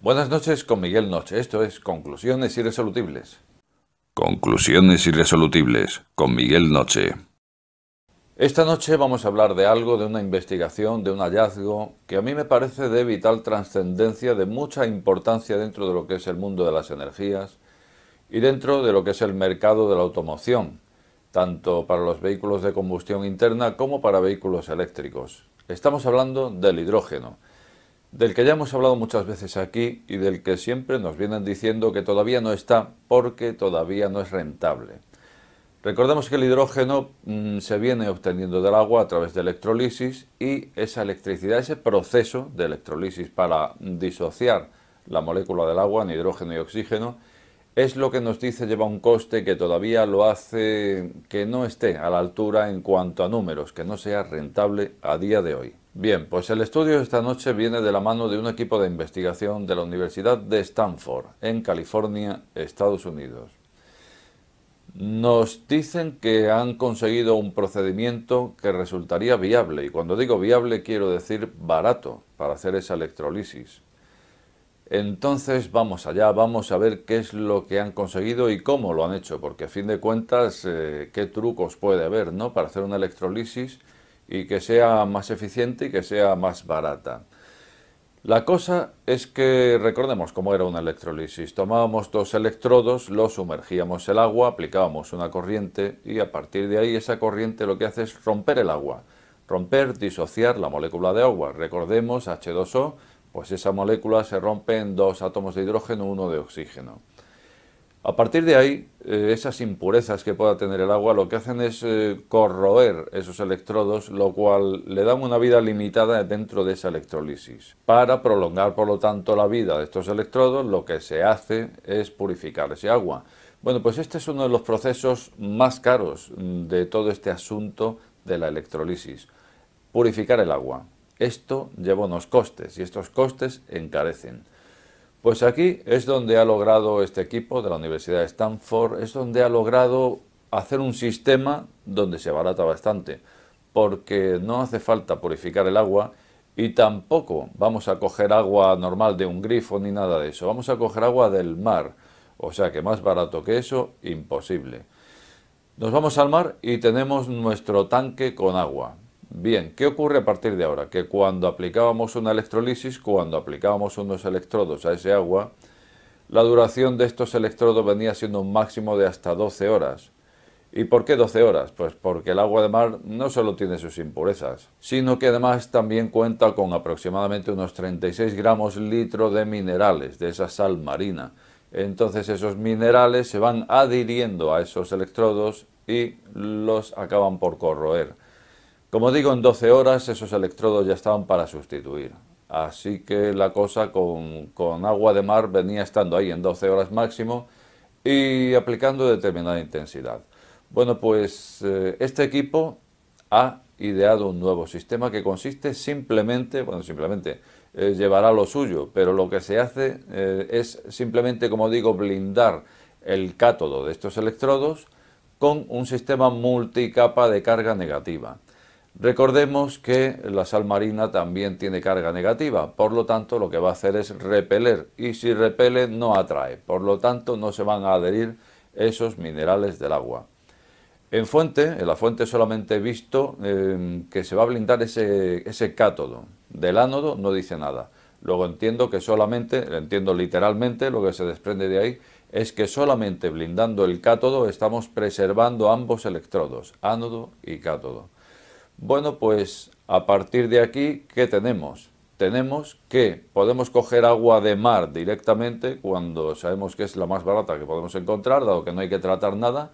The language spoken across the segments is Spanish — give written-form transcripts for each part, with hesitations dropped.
Buenas noches con Miguel Noche. Esto es Conclusiones Irresolubles. Conclusiones irresolubles con Miguel Noche. Esta noche vamos a hablar de algo, de una investigación, de un hallazgo que a mí me parece de vital trascendencia, de mucha importancia dentro de lo que es el mundo de las energías y dentro de lo que es el mercado de la automoción, tanto para los vehículos de combustión interna como para vehículos eléctricos. Estamos hablando del hidrógeno, del que ya hemos hablado muchas veces aquí y del que siempre nos vienen diciendo que todavía no está porque todavía no es rentable. Recordemos que el hidrógeno se viene obteniendo del agua a través de electrolisis y esa electricidad, ese proceso de electrolisis para disociar la molécula del agua en hidrógeno y oxígeno, es lo que nos dice lleva un coste que todavía lo hace que no esté a la altura en cuanto a números, que no sea rentable a día de hoy. Bien, pues el estudio de esta noche viene de la mano de un equipo de investigación de la Universidad de Stanford, en California, Estados Unidos. Nos dicen que han conseguido un procedimiento que resultaría viable, y cuando digo viable quiero decir barato, para hacer esa electrolisis. Entonces vamos allá, vamos a ver qué es lo que han conseguido y cómo lo han hecho, porque a fin de cuentas, qué trucos puede haber, ¿no?, para hacer una electrolisis y que sea más eficiente y que sea más barata. La cosa es que recordemos cómo era una electrolisis. Tomábamos dos electrodos, los sumergíamos en el agua, aplicábamos una corriente y a partir de ahí esa corriente lo que hace es romper el agua. Romper, disociar la molécula de agua. Recordemos H2O, pues esa molécula se rompe en dos átomos de hidrógeno, uno de oxígeno. A partir de ahí, esas impurezas que pueda tener el agua lo que hacen es corroer esos electrodos, lo cual le dan una vida limitada dentro de esa electrolisis. Para prolongar, por lo tanto, la vida de estos electrodos, lo que se hace es purificar ese agua. Bueno, pues este es uno de los procesos más caros de todo este asunto de la electrolisis. Purificar el agua. Esto lleva unos costes y estos costes encarecen. Pues aquí es donde ha logrado este equipo de la Universidad de Stanford, es donde ha logrado hacer un sistema donde se abarata bastante, porque no hace falta purificar el agua y tampoco vamos a coger agua normal de un grifo ni nada de eso, vamos a coger agua del mar, o sea que más barato que eso, imposible. Nos vamos al mar y tenemos nuestro tanque con agua. Bien, ¿qué ocurre a partir de ahora? Que cuando aplicábamos una electrolisis, cuando aplicábamos unos electrodos a ese agua, la duración de estos electrodos venía siendo un máximo de hasta 12 horas. ¿Y por qué 12 horas? Pues porque el agua de mar no solo tiene sus impurezas, sino que además también cuenta con aproximadamente unos 36 gramos litro de minerales, de esa sal marina. Entonces esos minerales se van adhiriendo a esos electrodos y los acaban por corroer. Como digo, en 12 horas esos electrodos ya estaban para sustituir. Así que la cosa con agua de mar venía estando ahí en 12 horas máximo y aplicando determinada intensidad. Bueno, pues este equipo ha ideado un nuevo sistema que consiste simplemente, llevará lo suyo, pero lo que se hace es simplemente, como digo, blindar el cátodo de estos electrodos con un sistema multicapa de carga negativa. Recordemos que la sal marina también tiene carga negativa, por lo tanto lo que va a hacer es repeler y si repele no atrae, por lo tanto no se van a adherir esos minerales del agua. En la fuente solamente he visto que se va a blindar ese cátodo. Del ánodo no dice nada. Luego entiendo que entiendo literalmente, lo que se desprende de ahí es que solamente blindando el cátodo estamos preservando ambos electrodos, ánodo y cátodo. Bueno, pues a partir de aquí, ¿qué tenemos? Tenemos que podemos coger agua de mar directamente cuando sabemos que es la más barata que podemos encontrar, dado que no hay que tratar nada,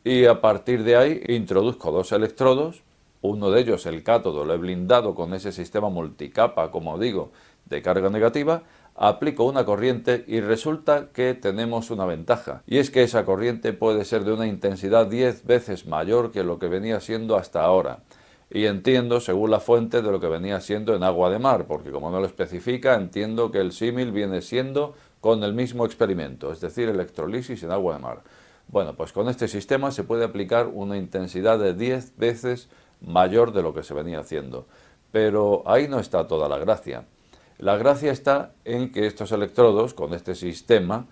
y a partir de ahí introduzco dos electrodos, uno de ellos, el cátodo, lo he blindado con ese sistema multicapa, como digo, de carga negativa, aplico una corriente y resulta que tenemos una ventaja, y es que esa corriente puede ser de una intensidad 10 veces mayor que lo que venía siendo hasta ahora. Y entiendo, según la fuente, de lo que venía siendo en agua de mar, porque como no lo especifica, entiendo que el símil viene siendo con el mismo experimento, es decir, electrolisis en agua de mar. Bueno, pues con este sistema se puede aplicar una intensidad de 10 veces mayor de lo que se venía haciendo. Pero ahí no está toda la gracia. La gracia está en que estos electrodos, con este sistema,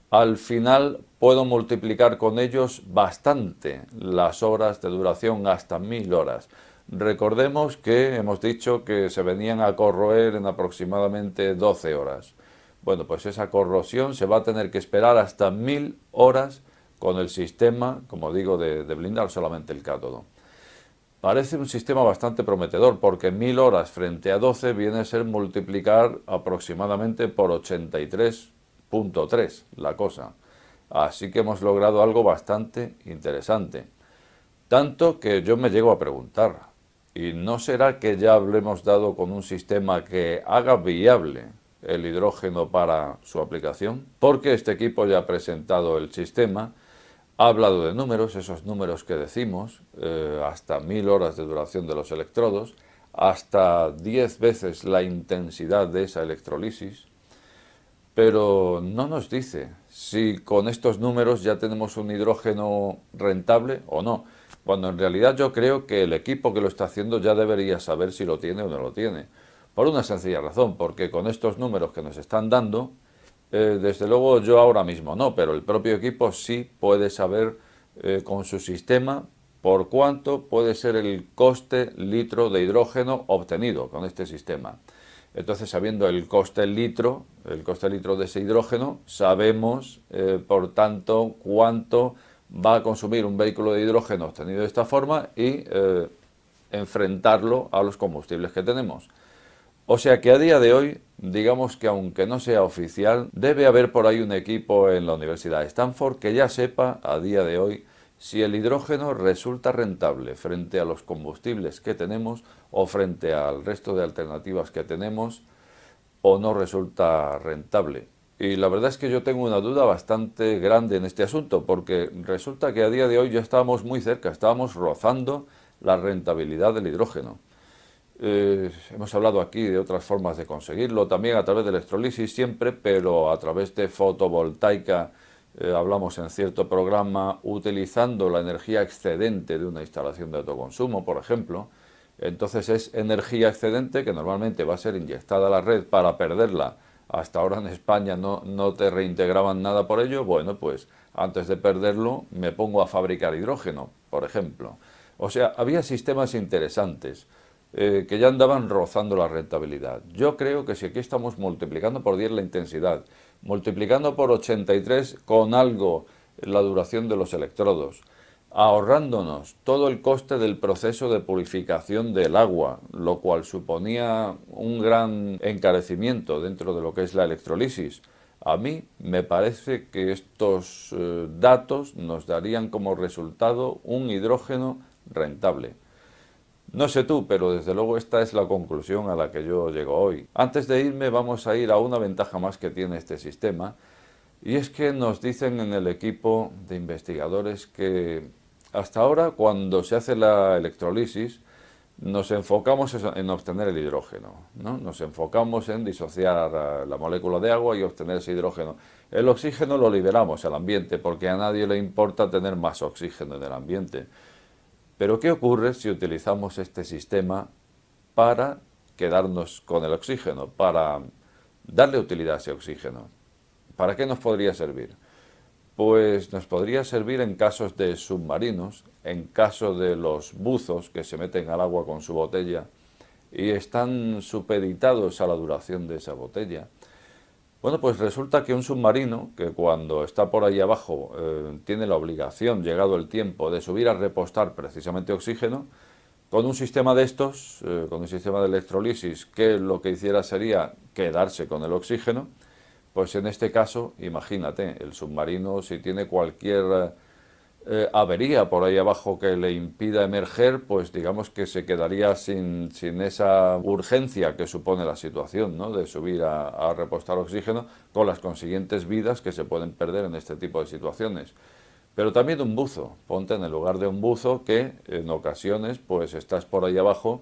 al final puedo multiplicar con ellos bastante las horas de duración, hasta 1000 horas. Recordemos que hemos dicho que se venían a corroer en aproximadamente 12 horas. Bueno, pues esa corrosión se va a tener que esperar hasta 1000 horas con el sistema, como digo, de blindar solamente el cátodo. Parece un sistema bastante prometedor, porque 1000 horas frente a 12 viene a ser multiplicar aproximadamente por 83,3 la cosa. Así que hemos logrado algo bastante interesante. Tanto que yo me llego a preguntar, ¿y no será que ya habremos dado con un sistema que haga viable el hidrógeno para su aplicación? Porque este equipo ya ha presentado el sistema, ha hablado de números, esos números que decimos, hasta 1000 horas de duración de los electrodos, hasta 10 veces la intensidad de esa electrolisis, pero no nos dice si con estos números ya tenemos un hidrógeno rentable o no, cuando en realidad yo creo que el equipo que lo está haciendo ya debería saber si lo tiene o no lo tiene. Por una sencilla razón, porque con estos números que nos están dando, desde luego yo ahora mismo no, pero el propio equipo sí puede saber con su sistema por cuánto puede ser el coste litro de hidrógeno obtenido con este sistema. Entonces, sabiendo el coste litro de ese hidrógeno, sabemos, por tanto, cuánto va a consumir un vehículo de hidrógeno obtenido de esta forma y enfrentarlo a los combustibles que tenemos. O sea que a día de hoy, digamos que aunque no sea oficial, debe haber por ahí un equipo en la Universidad de Stanford que ya sepa a día de hoy si el hidrógeno resulta rentable frente a los combustibles que tenemos o frente al resto de alternativas que tenemos, o no resulta rentable. Y la verdad es que yo tengo una duda bastante grande en este asunto, porque resulta que a día de hoy ya estábamos muy cerca, estábamos rozando la rentabilidad del hidrógeno. Hemos hablado aquí de otras formas de conseguirlo, también a través de electrolisis siempre, pero a través de fotovoltaica. Hablamos en cierto programa utilizando la energía excedente de una instalación de autoconsumo, por ejemplo. Entonces es energía excedente que normalmente va a ser inyectada a la red para perderla. Hasta ahora en España no te reintegraban nada por ello. Bueno, pues antes de perderlo me pongo a fabricar hidrógeno, por ejemplo. O sea, había sistemas interesantes que ya andaban rozando la rentabilidad. Yo creo que si aquí estamos multiplicando por 10 la intensidad, multiplicando por 83 con algo la duración de los electrodos, ahorrándonos todo el coste del proceso de purificación del agua, lo cual suponía un gran encarecimiento dentro de lo que es la electrolisis, a mí me parece que estos datos nos darían como resultado un hidrógeno rentable. No sé tú, pero desde luego esta es la conclusión a la que yo llego hoy. Antes de irme vamos a ir a una ventaja más que tiene este sistema, y es que nos dicen en el equipo de investigadores que hasta ahora cuando se hace la electrolisis nos enfocamos en obtener el hidrógeno, ¿no? Nos enfocamos en disociar la molécula de agua y obtener ese hidrógeno. El oxígeno lo liberamos al ambiente porque a nadie le importa tener más oxígeno en el ambiente. Pero ¿qué ocurre si utilizamos este sistema para quedarnos con el oxígeno, para darle utilidad a ese oxígeno? ¿Para qué nos podría servir? Pues nos podría servir en casos de submarinos, en caso de los buzos que se meten al agua con su botella y están supeditados a la duración de esa botella. Bueno, pues resulta que un submarino que cuando está por ahí abajo tiene la obligación, llegado el tiempo, de subir a repostar precisamente oxígeno, con un sistema de estos, con un sistema de electrolisis que lo que hiciera sería quedarse con el oxígeno, pues en este caso, imagínate, el submarino si tiene cualquier avería por ahí abajo que le impida emerger, pues digamos que se quedaría sin esa urgencia que supone la situación, ¿no? De subir a repostar oxígeno, con las consiguientes vidas que se pueden perder en este tipo de situaciones. Pero también un buzo, ponte en el lugar de un buzo que en ocasiones pues estás por ahí abajo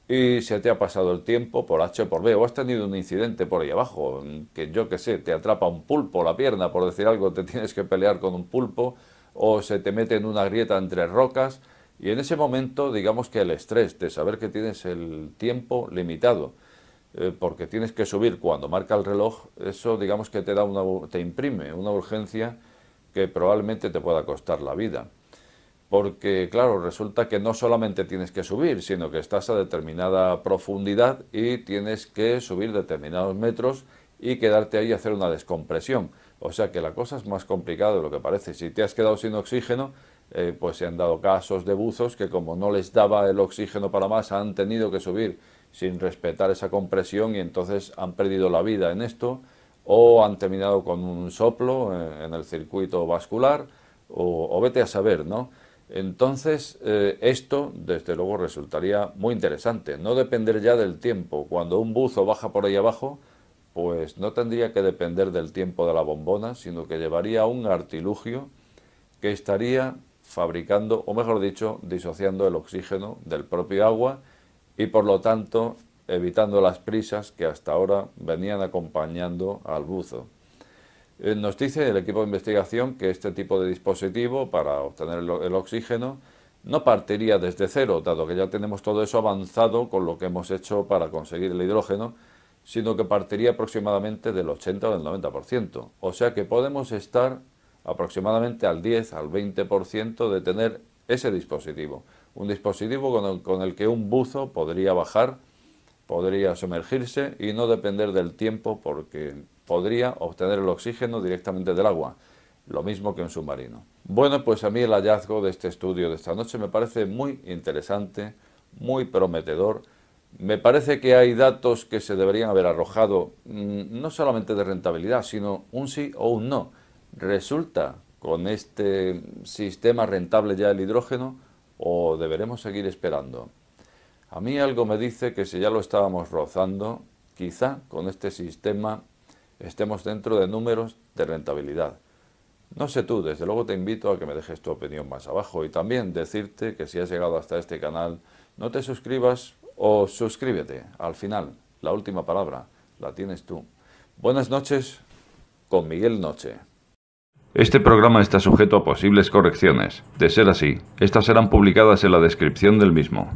y se te ha pasado el tiempo por H o por B, o has tenido un incidente por ahí abajo, que yo qué sé, te atrapa un pulpo la pierna, por decir algo, te tienes que pelear con un pulpo, o se te mete en una grieta entre rocas, y en ese momento digamos que el estrés de saber que tienes el tiempo limitado, porque tienes que subir cuando marca el reloj, eso digamos que te imprime una urgencia que probablemente te pueda costar la vida. Porque, claro, resulta que no solamente tienes que subir, sino que estás a determinada profundidad y tienes que subir determinados metros y quedarte ahí y hacer una descompresión. O sea que la cosa es más complicada de lo que parece. Si te has quedado sin oxígeno, pues se han dado casos de buzos que como no les daba el oxígeno para más, han tenido que subir sin respetar esa compresión y entonces han perdido la vida en esto o han terminado con un soplo en el circuito vascular o vete a saber, ¿no? Entonces, esto, desde luego, resultaría muy interesante. No depender ya del tiempo. Cuando un buzo baja por ahí abajo, pues no tendría que depender del tiempo de la bombona, sino que llevaría un artilugio que estaría fabricando, o mejor dicho, disociando el oxígeno del propio agua y, por lo tanto, evitando las prisas que hasta ahora venían acompañando al buzo. Nos dice el equipo de investigación que este tipo de dispositivo para obtener el oxígeno no partiría desde cero, dado que ya tenemos todo eso avanzado con lo que hemos hecho para conseguir el hidrógeno, sino que partiría aproximadamente del 80 o del 90%. O sea que podemos estar aproximadamente al 10, al 20% de tener ese dispositivo. Un dispositivo con el que un buzo podría bajar, podría sumergirse y no depender del tiempo porque podría obtener el oxígeno directamente del agua, lo mismo que un submarino. Bueno, pues a mí el hallazgo de este estudio de esta noche me parece muy interesante, muy prometedor. Me parece que hay datos que se deberían haber arrojado, no solamente de rentabilidad, sino un sí o un no. ¿Resulta con este sistema rentable ya el hidrógeno o deberemos seguir esperando? A mí algo me dice que si ya lo estábamos rozando, quizá con este sistema estemos dentro de números de rentabilidad. No sé tú, desde luego te invito a que me dejes tu opinión más abajo y también decirte que si has llegado hasta este canal, no te suscribas o suscríbete. Al final, la última palabra la tienes tú. Buenas noches con Miguel Noche. Este programa está sujeto a posibles correcciones. De ser así, estas serán publicadas en la descripción del mismo.